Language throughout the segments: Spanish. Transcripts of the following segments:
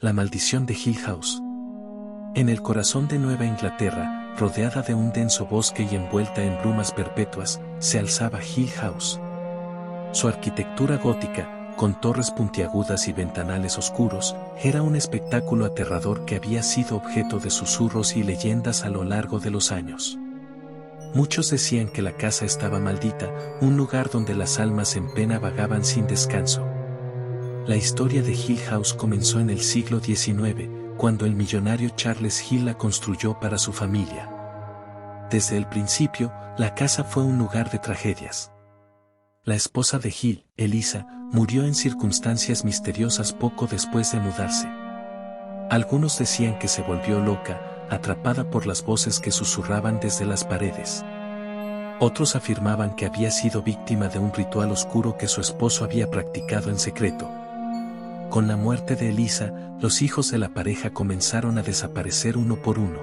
La maldición de Hill House. En el corazón de Nueva Inglaterra, rodeada de un denso bosque y envuelta en brumas perpetuas, se alzaba Hill House. Su arquitectura gótica, con torres puntiagudas y ventanales oscuros, era un espectáculo aterrador que había sido objeto de susurros y leyendas a lo largo de los años. Muchos decían que la casa estaba maldita, un lugar donde las almas en pena vagaban sin descanso. La historia de Hill House comenzó en el siglo XIX, cuando el millonario Charles Hill la construyó para su familia. Desde el principio, la casa fue un lugar de tragedias. La esposa de Hill, Eliza, murió en circunstancias misteriosas poco después de mudarse. Algunos decían que se volvió loca, atrapada por las voces que susurraban desde las paredes. Otros afirmaban que había sido víctima de un ritual oscuro que su esposo había practicado en secreto. Con la muerte de Eliza, los hijos de la pareja comenzaron a desaparecer uno por uno.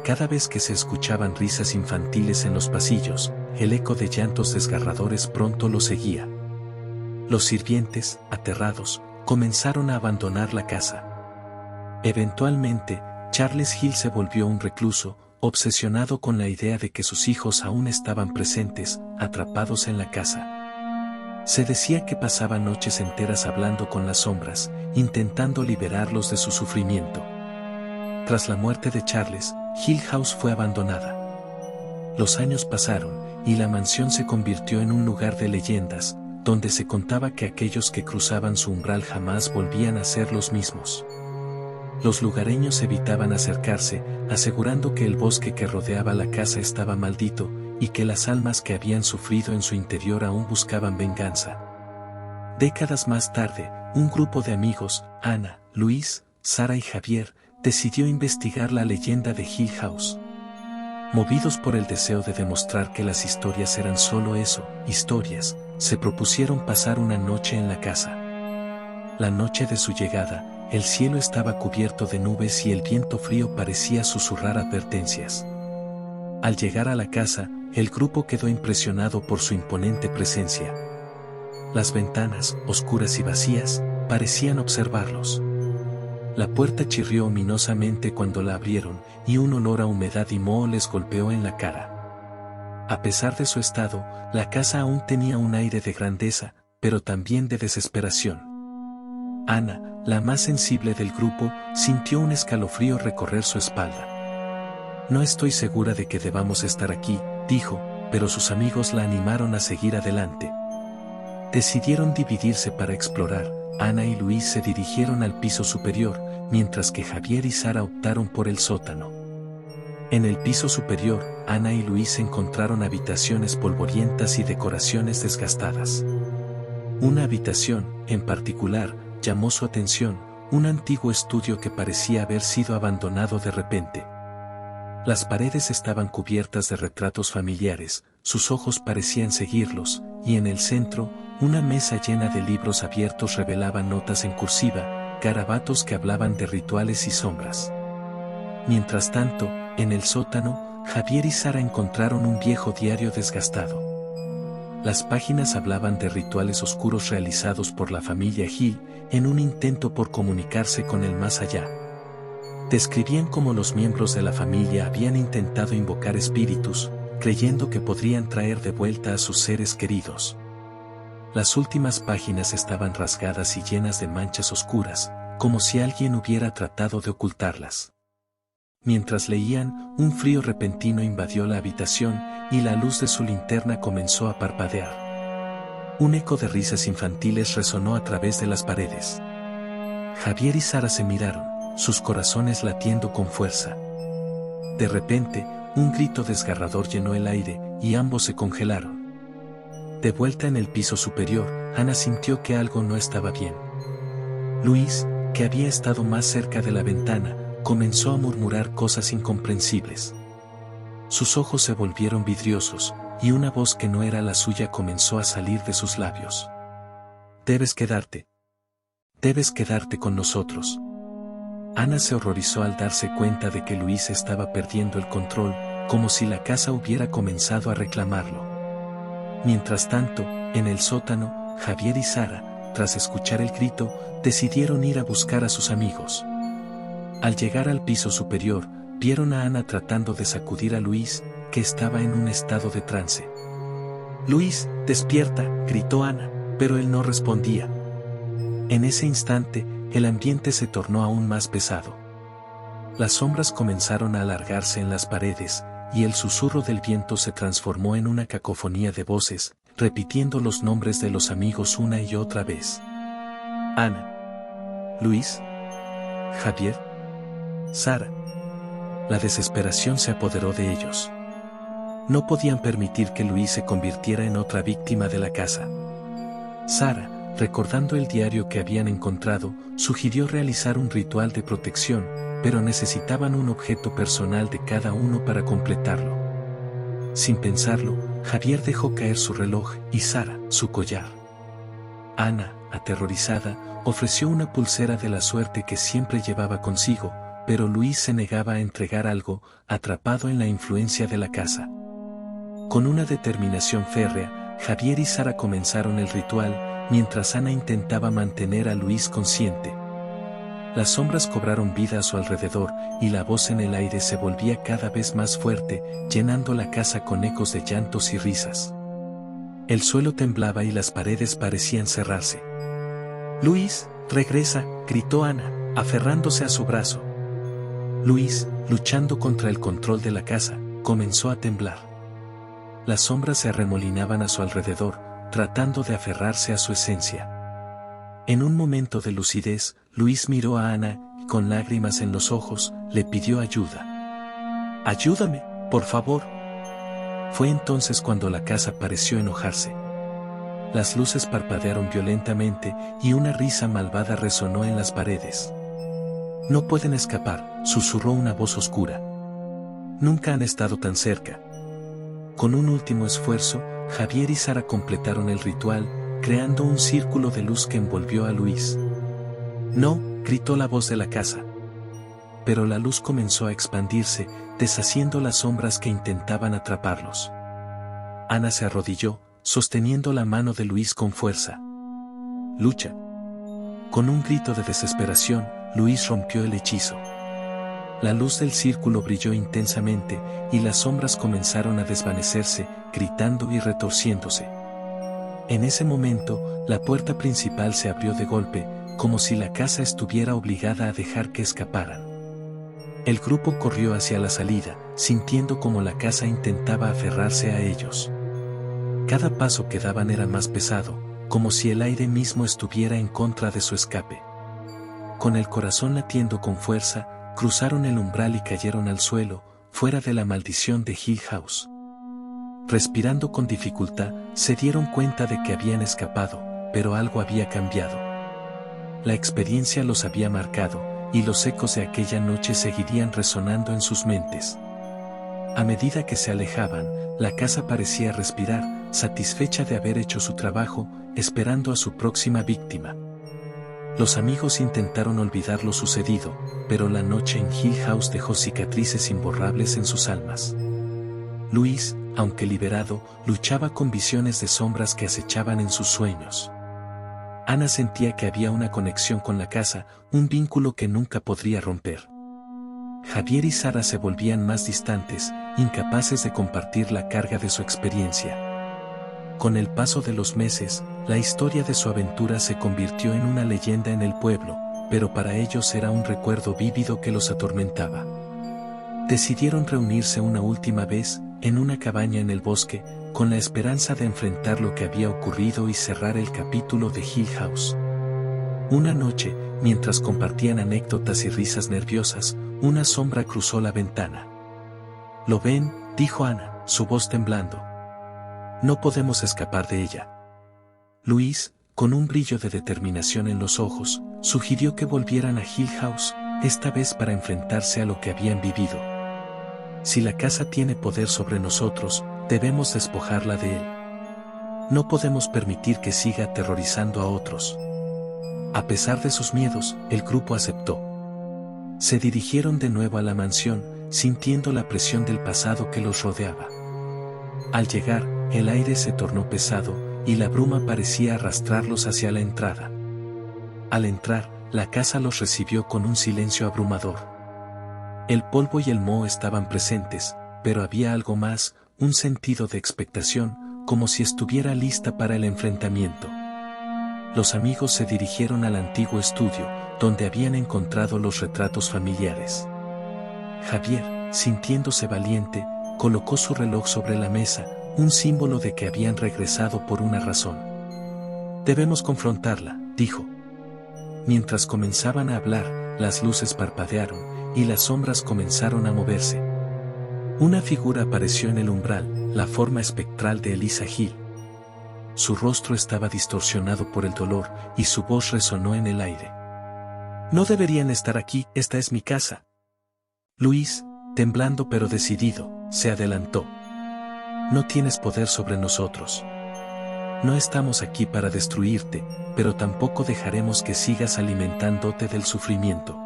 Cada vez que se escuchaban risas infantiles en los pasillos, el eco de llantos desgarradores pronto lo seguía. Los sirvientes, aterrados, comenzaron a abandonar la casa. Eventualmente, Charles Hill se volvió un recluso, obsesionado con la idea de que sus hijos aún estaban presentes, atrapados en la casa. Se decía que pasaba noches enteras hablando con las sombras, intentando liberarlos de su sufrimiento. Tras la muerte de Charles, Hill House fue abandonada. Los años pasaron, y la mansión se convirtió en un lugar de leyendas, donde se contaba que aquellos que cruzaban su umbral jamás volvían a ser los mismos. Los lugareños evitaban acercarse, asegurando que el bosque que rodeaba la casa estaba maldito, y que las almas que habían sufrido en su interior aún buscaban venganza. Décadas más tarde, un grupo de amigos, Ana, Luis, Sara y Javier, decidió investigar la leyenda de Hill House. Movidos por el deseo de demostrar que las historias eran solo eso, historias, se propusieron pasar una noche en la casa. La noche de su llegada, el cielo estaba cubierto de nubes y el viento frío parecía susurrar advertencias. Al llegar a la casa, el grupo quedó impresionado por su imponente presencia. Las ventanas, oscuras y vacías, parecían observarlos. La puerta chirrió ominosamente cuando la abrieron, y un olor a humedad y moho les golpeó en la cara. A pesar de su estado, la casa aún tenía un aire de grandeza, pero también de desesperación. Ana, la más sensible del grupo, sintió un escalofrío recorrer su espalda. No estoy segura de que debamos estar aquí, dijo, pero sus amigos la animaron a seguir adelante. Decidieron dividirse para explorar. Ana y Luis se dirigieron al piso superior, mientras que Javier y Sara optaron por el sótano. En el piso superior, Ana y Luis encontraron habitaciones polvorientas y decoraciones desgastadas. Una habitación, en particular, llamó su atención, un antiguo estudio que parecía haber sido abandonado de repente. Las paredes estaban cubiertas de retratos familiares, sus ojos parecían seguirlos, y en el centro, una mesa llena de libros abiertos revelaba notas en cursiva, garabatos que hablaban de rituales y sombras. Mientras tanto, en el sótano, Javier y Sara encontraron un viejo diario desgastado. Las páginas hablaban de rituales oscuros realizados por la familia Hill, en un intento por comunicarse con el más allá. Describían cómo los miembros de la familia habían intentado invocar espíritus, creyendo que podrían traer de vuelta a sus seres queridos. Las últimas páginas estaban rasgadas y llenas de manchas oscuras, como si alguien hubiera tratado de ocultarlas. Mientras leían, un frío repentino invadió la habitación, y la luz de su linterna comenzó a parpadear. Un eco de risas infantiles resonó a través de las paredes. Javier y Sara se miraron, sus corazones latiendo con fuerza. De repente, un grito desgarrador llenó el aire, y ambos se congelaron. De vuelta en el piso superior, Ana sintió que algo no estaba bien. Luis, que había estado más cerca de la ventana, comenzó a murmurar cosas incomprensibles. Sus ojos se volvieron vidriosos, y una voz que no era la suya comenzó a salir de sus labios. Debes quedarte con nosotros. Ana se horrorizó al darse cuenta de que Luis estaba perdiendo el control, como si la casa hubiera comenzado a reclamarlo. Mientras tanto, en el sótano, Javier y Sara, tras escuchar el grito, decidieron ir a buscar a sus amigos. Al llegar al piso superior, vieron a Ana tratando de sacudir a Luis, que estaba en un estado de trance. «Luis, despierta», gritó Ana, pero él no respondía. En ese instante, el ambiente se tornó aún más pesado. Las sombras comenzaron a alargarse en las paredes, y el susurro del viento se transformó en una cacofonía de voces, repitiendo los nombres de los amigos una y otra vez. Ana, Luis, Javier, Sara. La desesperación se apoderó de ellos. No podían permitir que Luis se convirtiera en otra víctima de la casa. Sara, recordando el diario que habían encontrado, sugirió realizar un ritual de protección, pero necesitaban un objeto personal de cada uno para completarlo. Sin pensarlo, Javier dejó caer su reloj y Sara, su collar. Ana, aterrorizada, ofreció una pulsera de la suerte que siempre llevaba consigo, pero Luis se negaba a entregar algo, atrapado en la influencia de la casa. Con una determinación férrea, Javier y Sara comenzaron el ritual, mientras Ana intentaba mantener a Luis consciente. Las sombras cobraron vida a su alrededor, y la voz en el aire se volvía cada vez más fuerte, llenando la casa con ecos de llantos y risas. El suelo temblaba y las paredes parecían cerrarse. «Luis, regresa», gritó Ana, aferrándose a su brazo. Luis, luchando contra el control de la casa, comenzó a temblar. Las sombras se arremolinaban a su alrededor, tratando de aferrarse a su esencia. En un momento de lucidez, Luis miró a Ana y con lágrimas en los ojos, le pidió ayuda. «Ayúdame, por favor». Fue entonces cuando la casa pareció enojarse. Las luces parpadearon violentamente y una risa malvada resonó en las paredes. «No pueden escapar», susurró una voz oscura. «Nunca han estado tan cerca». Con un último esfuerzo, Javier y Sara completaron el ritual, creando un círculo de luz que envolvió a Luis. «No», gritó la voz de la casa. Pero la luz comenzó a expandirse, deshaciendo las sombras que intentaban atraparlos. Ana se arrodilló, sosteniendo la mano de Luis con fuerza. «Lucha». Con un grito de desesperación, Luis rompió el hechizo. La luz del círculo brilló intensamente, y las sombras comenzaron a desvanecerse, gritando y retorciéndose. En ese momento, la puerta principal se abrió de golpe, como si la casa estuviera obligada a dejar que escaparan. El grupo corrió hacia la salida, sintiendo como la casa intentaba aferrarse a ellos. Cada paso que daban era más pesado, como si el aire mismo estuviera en contra de su escape. Con el corazón latiendo con fuerza, cruzaron el umbral y cayeron al suelo, fuera de la maldición de Hill House. Respirando con dificultad, se dieron cuenta de que habían escapado, pero algo había cambiado. La experiencia los había marcado, y los ecos de aquella noche seguirían resonando en sus mentes. A medida que se alejaban, la casa parecía respirar, satisfecha de haber hecho su trabajo, esperando a su próxima víctima. Los amigos intentaron olvidar lo sucedido, pero la noche en Hill House dejó cicatrices imborrables en sus almas. Luis, aunque liberado, luchaba con visiones de sombras que acechaban en sus sueños. Ana sentía que había una conexión con la casa, un vínculo que nunca podría romper. Javier y Sara se volvían más distantes, incapaces de compartir la carga de su experiencia. Con el paso de los meses, la historia de su aventura se convirtió en una leyenda en el pueblo, pero para ellos era un recuerdo vívido que los atormentaba. Decidieron reunirse una última vez, en una cabaña en el bosque, con la esperanza de enfrentar lo que había ocurrido y cerrar el capítulo de Hill House. Una noche, mientras compartían anécdotas y risas nerviosas, una sombra cruzó la ventana. «¿Lo ven?», dijo Ana, su voz temblando. «No podemos escapar de ella». Luis, con un brillo de determinación en los ojos, sugirió que volvieran a Hill House, esta vez para enfrentarse a lo que habían vivido. «Si la casa tiene poder sobre nosotros, debemos despojarla de él. No podemos permitir que siga aterrorizando a otros». A pesar de sus miedos, el grupo aceptó. Se dirigieron de nuevo a la mansión, sintiendo la presión del pasado que los rodeaba. Al llegar, el aire se tornó pesado, y la bruma parecía arrastrarlos hacia la entrada. Al entrar, la casa los recibió con un silencio abrumador. El polvo y el moho estaban presentes, pero había algo más, un sentido de expectación, como si estuviera lista para el enfrentamiento. Los amigos se dirigieron al antiguo estudio, donde habían encontrado los retratos familiares. Javier, sintiéndose valiente, colocó su reloj sobre la mesa, un símbolo de que habían regresado por una razón. Debemos confrontarla, dijo. Mientras comenzaban a hablar, las luces parpadearon, y las sombras comenzaron a moverse. Una figura apareció en el umbral, la forma espectral de Elisa Hill. Su rostro estaba distorsionado por el dolor, y su voz resonó en el aire. No deberían estar aquí, esta es mi casa. Luis, temblando pero decidido, se adelantó. No tienes poder sobre nosotros. No estamos aquí para destruirte, pero tampoco dejaremos que sigas alimentándote del sufrimiento.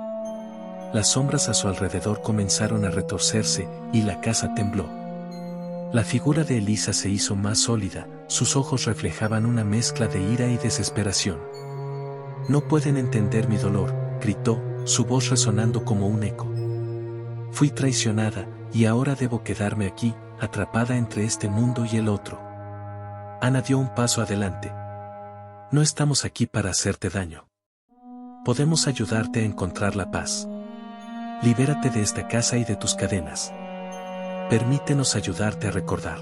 Las sombras a su alrededor comenzaron a retorcerse, y la casa tembló. La figura de Elisa se hizo más sólida, sus ojos reflejaban una mezcla de ira y desesperación. No pueden entender mi dolor, gritó, su voz resonando como un eco. Fui traicionada, y ahora debo quedarme aquí, atrapada entre este mundo y el otro. Ana dio un paso adelante. No estamos aquí para hacerte daño. Podemos ayudarte a encontrar la paz. Libérate de esta casa y de tus cadenas. Permítenos ayudarte a recordar.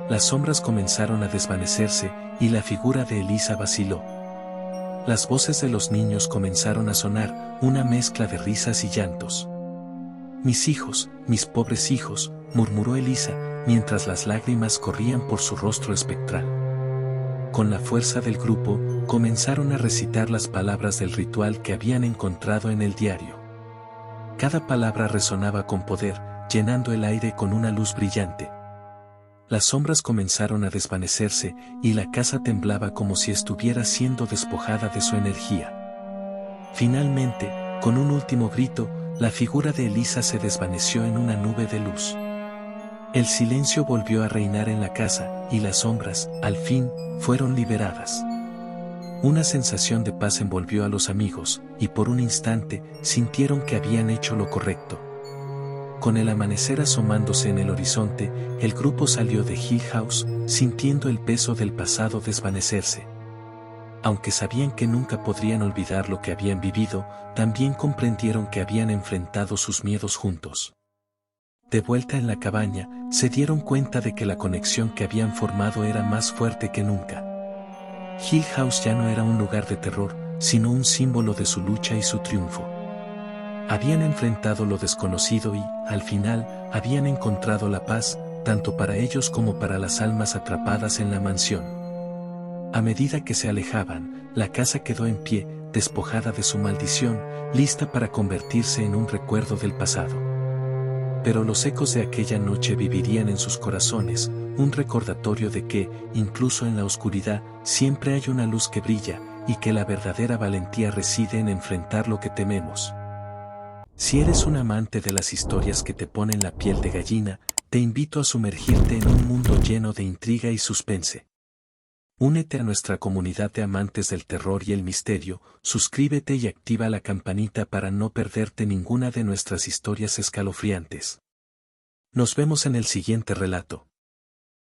Las sombras comenzaron a desvanecerse, y la figura de Elisa vaciló. Las voces de los niños comenzaron a sonar, una mezcla de risas y llantos. Mis hijos, mis pobres hijos, murmuró Elisa, mientras las lágrimas corrían por su rostro espectral. Con la fuerza del grupo, comenzaron a recitar las palabras del ritual que habían encontrado en el diario. Cada palabra resonaba con poder, llenando el aire con una luz brillante. Las sombras comenzaron a desvanecerse, y la casa temblaba como si estuviera siendo despojada de su energía. Finalmente, con un último grito, la figura de Elisa se desvaneció en una nube de luz. El silencio volvió a reinar en la casa, y las sombras, al fin, fueron liberadas. Una sensación de paz envolvió a los amigos, y por un instante, sintieron que habían hecho lo correcto. Con el amanecer asomándose en el horizonte, el grupo salió de Hill House, sintiendo el peso del pasado desvanecerse. Aunque sabían que nunca podrían olvidar lo que habían vivido, también comprendieron que habían enfrentado sus miedos juntos. De vuelta en la cabaña, se dieron cuenta de que la conexión que habían formado era más fuerte que nunca. Hill House ya no era un lugar de terror, sino un símbolo de su lucha y su triunfo. Habían enfrentado lo desconocido y, al final, habían encontrado la paz, tanto para ellos como para las almas atrapadas en la mansión. A medida que se alejaban, la casa quedó en pie, despojada de su maldición, lista para convertirse en un recuerdo del pasado. Pero los ecos de aquella noche vivirían en sus corazones, un recordatorio de que, incluso en la oscuridad, siempre hay una luz que brilla, y que la verdadera valentía reside en enfrentar lo que tememos. Si eres un amante de las historias que te ponen la piel de gallina, te invito a sumergirte en un mundo lleno de intriga y suspense. Únete a nuestra comunidad de amantes del terror y el misterio, suscríbete y activa la campanita para no perderte ninguna de nuestras historias escalofriantes. Nos vemos en el siguiente relato.